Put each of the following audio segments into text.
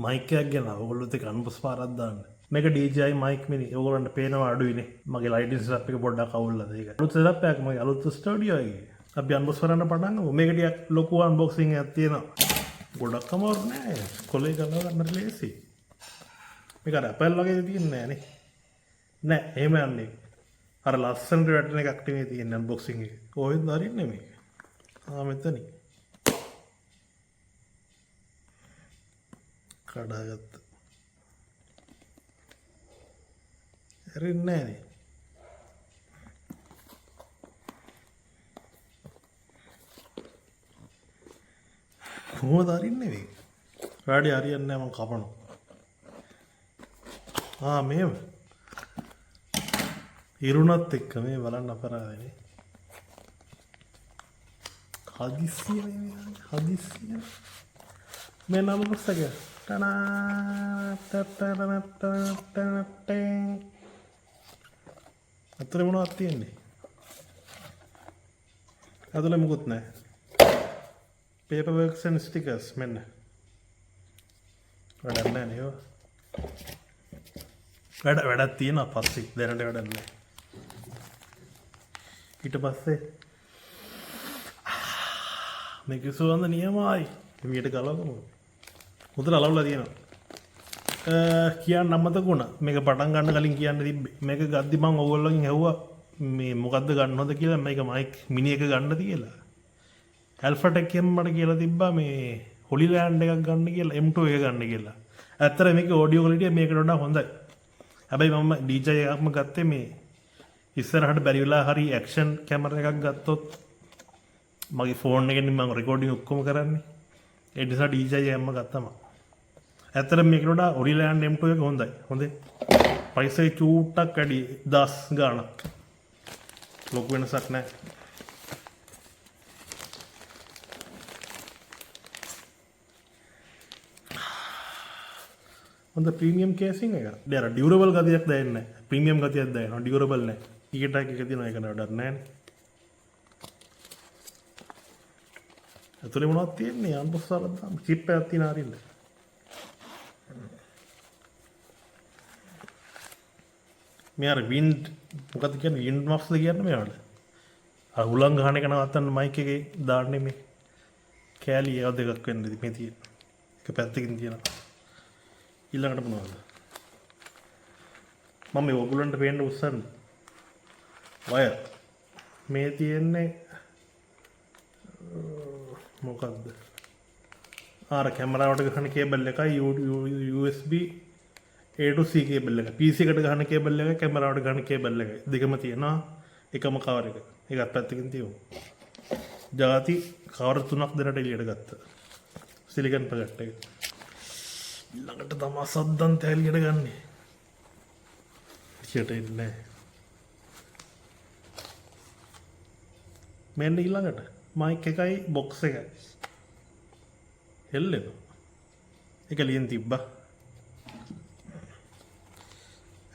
Mic එකක් ගෙන ඔයගොල්ලොත් එක්ක අන්බොක්ස් පාරක් දාන්න. මේක DJI mic mini. ඔයගොල්ලන්ට පේනවා අඩුයිනේ. මගේ ලයිටින් සෙටප් එක පොඩ්ඩක් අවුල්ලාද ඒක. අලුත් සෙටප් එකක් මගේ අලුත් ස්ටුඩියෝ එකේ. අපි අන්බොක්ස් කරන්න පටන් ගමු. මේක ටිකක් ලොකු අන්බොක්සිං එකක් තියෙනවා. ගොඩක් අමාරු නෑ. කොලේ කරලා ගන්න ලේසි. මේක අර Apple වගේ තියෙන්නේ නෑනේ. නෑ එහෙම යන්නේ. අර ලස්සනට වැටෙන එකක් නෙමෙයි තියෙන්නේ අන්බොක්සිං එක. කොහෙන්ද හරින්නේ මේක? මෙතනින්. කඩාගත්ත. හරින්නේ නෑනේ. කොහොමද හරින්නේ මේක? වැඩි හරියන්නේ නෑ මම කපනවා. මේව. ඉරුණත් එක්ක මේ බලන්න අපරාධනේ. හදිස්සිය මේ හදිස්සිය. මේ නම් මොකක්ද? අතර මොනවද තියෙන්නේ? අතල මොකුත් නැහැ. paper works and stickers මෙන්න. වැඩක් නැහැ නේද? වැඩක් තියෙනවා පස්සේ දැනට වැඩක් නැහැ. ඊට පස්සේ මේක සුවඳ නියමයි. එමියට ගලවමු. මුදල අලවලා තියෙනවා. කියන්න අමතක වුණා. මේක පටන් ගන්න කලින් කියන්න තිබ්බේ. මේක ගද්දි මම ඕගොල්ලෝගෙන් ඇහුවා මේ මොකද්ද ගන්නවද කියලා. මේක මයික් මිනි එක ගන්නද කියලා. ඇල්ෆාටෙක් එකෙන් මට කියලා තිබ්බා මේ හොලිලෑන්ඩ් එකක් ගන්න කියලා M2 එක ගන්න කියලා. ඇත්තට මේකේ ඔඩියෝ ක්වොලිටිය මේකට වඩා හොඳයි. හැබැයි මම DJI එකක්ම ගත්තේ මේ ඉස්සරහට බැරි වෙලා හරි ඇක්ෂන් කැමරා එකක් ගත්තොත් මගේ ෆෝන් එකෙන් මම රෙකෝඩින් ඔක්කොම කරන්නේ. ඒ නිසා DJI එකක්ම ගත්තම. ඇත්තට මේකට වඩා හොලිලෑන්ඩ් M2 එක හොඳයි. හොඳේ. ප්‍රයිස් එක චූට්ටක් වැඩි 10 ගාණක්. ලොකු වෙනසක් නැහැ. හොඳ ප්‍රීමියම් කේසින් එක. දැන් අර ඩියුරබල් ගතියක් දැනෙන්නේ නැහැ. ප්‍රීමියම් ගතියක් දැනෙනවා. ඩියුරබල් නැහැ. ටිකට් එකක් තියෙනවා ඒකට වඩා නැහැ. අතුලේ මොනවද තියෙන්නේ? අන්බොක්ස් කරලා දාන්න. චිප් එකක් තියෙනවා අරින්න. මේ අර වින්ඩ් මොකක්ද කියන්නේ? වින්ඩ් මෆ්ස්ද කියන්නේ මේවට. අර උලං ගහන එක නවත්තන්න මයික් එකේ දාන්නේ මේ කෑලි ඒවා දෙකක් වෙන්න මේ තියෙන. එක පැත්තකින් තියෙනවා. ඊළඟට මොනවද? මම මේ ඔයගොල්ලන්ට පේන්න උස්සන්න. වයර්. මේ තියෙන්නේ මොකක්ද? ආර කැමරාවට ගහන කේබල් එකයි USB A to C cable එක. PC එකට ගහන කේබල් එකයි කැමරාවට ගහන කේබල් එකයි. දෙකම තියෙනවා එකම කවර් එක. ඒකත් පැත්තකින් තියෙනවා. ජාති කවර් තුනක් දෙනට එළියට ගත්තා. සිලිකන් පැකට් එක. ඊළඟට තමයි සද්දන්ත ඇලියට ගන්නෙ. ටිකට එන්නේ. මෙන්න ඊළඟට මයික් එකයි බොක්ස් එකයි. හෙල්ලෙනවා. ඒක ලියන් තිබ්බා.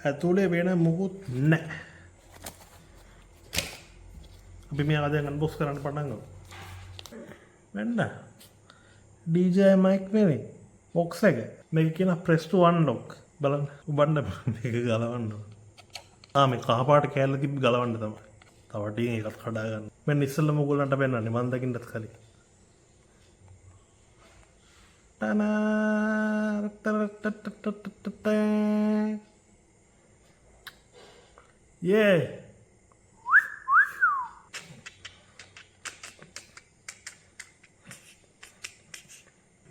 ඇතුලේ වෙන මොකුත් නැහැ. අපි මේ ආදෙන් අන්බොක්ස් කරන්න පටන් ගමු. මෙන්න DJI mic mini box එක. මේක කියන press to unlock. බලන්න උබන්න මේක ගලවන්න. මේ කහ පාට කෑල්ල තිබ්බ ගලවන්න තමයි. තව ටිකක් එකක් කඩා ගන්න. මම ඉස්සෙල්ලම ඔයගොල්ලන්ට පෙන්නන්නේ මම දකින්නත් කලින්. යේ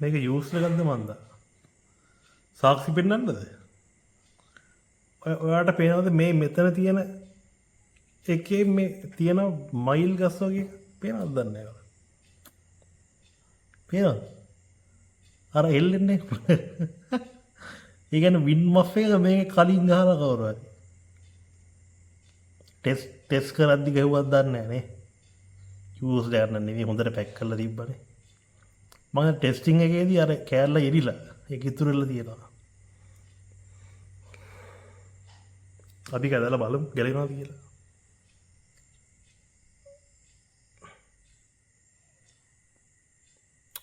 මේක යූස් එකක්ද මන්ද? සාක්ෂි පෙන්නන්නද? ඔයාට පේනවද මේ මෙතන තියෙන එකේ මේ තියෙන මයිල් ගස් වගේ පේනවද දන්නේ නැහැ. පේනවද? අර එල්ලෙන්නේ. ඒ කියන්නේ වින් මෆ් එක මේක කලින් ගහලා කවුරු හරි. ටෙස්ට් කරද්දි ගහුවක් දන්නේ නැහැ නේ. යූස් ගන්න නෙවෙයි හොඳට පැක් කරලා තිබ්බනේ. මම ටෙස්ටිං එකේදී අර කෑල්ල එරිලා ඒක ඉතුරු වෙලා තියෙනවා. අපි කදලා බලමු ගැලෙනවද කියලා.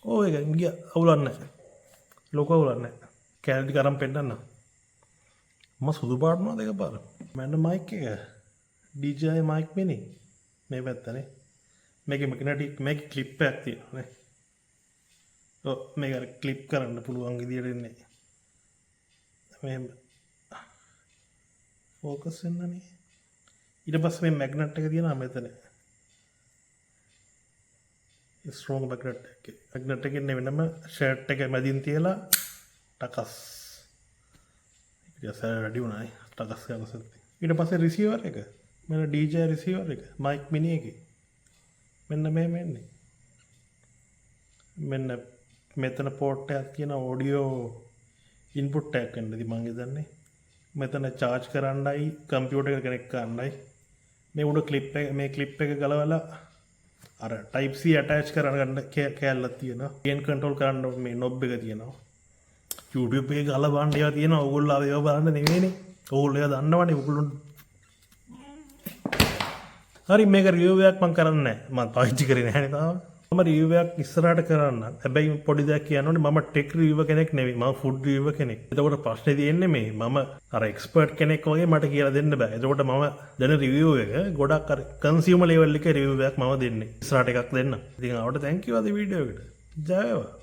ඕ ඒක ගියා අවුලක් නැහැ. ලොකු අවුලක් නැහැ. කෑල්ටි කරම් පෙන්න්න ම සුදු පාටනවා දෙක පාර මැන්න මයික එක ඩීජය මයික් මිනි මේ පැත්තනේ මේක මකනටික් මේක කලිප් ඇත්තිනේ මේ කලිප් කරන්න පුළුවන් ඉදිරෙන්නේ ෆෝකස්න්නනේ ඉට පස් මේ මැගනට් එක තියෙන මෙතන ස්රෝග බැගනට් ඇගනට එකන්න වෙනම ෂර්ට් එක මැදින් තියලා ටකස් රඩි වුණයි ටකස් කරසති ඉට පස රිසිවර් එක මෙ ඩීජය රිසිවර් එක මයික් මිනි එක මෙන්න මේ මෙන්නේ මෙන්න මෙතන පෝට්ට ඇත් කියන ඕඩියෝ ඉන්පුට් ඇක්කන්නදි මංගේ දන්නේ මෙතන චාර්ජ් කරන්නයි කම්පියුට එක කෙනෙක් කන්නයි මේ උඩ කලිප් මේ කලිප් එක ගලවලා අර ටයිප්සි ඇටච් කරගන්න කෑල්ලත් තියෙන ගෙන් කටෝල් කරන්න මේ නොබ් එක තියෙනවා YouTube එක ගල බණ්ඩ ඒවා තියෙන ඔගොල්ලෝ ඒවා බලන්න නෙවෙයිනේ ඔගොල්ලෝ ඒවා දන්නවනේ ඔගොල්ලෝ හරි මේක රිවිව් එකක් මම කරන්නේ නැහැ මම පාවිච්චි කරේ නැහැ තාම මම රිවිව් එකක් ඉස්සරහට කරන්න හැබැයි පොඩි දෙයක් කියන්න ඕනේ මම ටෙක් රිවිවර් කෙනෙක් නෙවෙයි මම ෆුඩ් රිවිවර් කෙනෙක් එතකොට ප්‍රශ්නේ තියෙන්නේ මේ මම අර එක්ස්පර්ට් කෙනෙක් වගේ මට කියලා දෙන්න බෑ එතකොට මම දෙන රිවිව් එක ගොඩක් අර කන්සියුමර් ලෙවල් එකේ රිවිව් එකක් මම දෙන්නේ ඉස්සරහට එකක් දෙන්න ඉතින් ආවට තැන්ක් යූ අද වීඩියෝ එකට ජය වේවා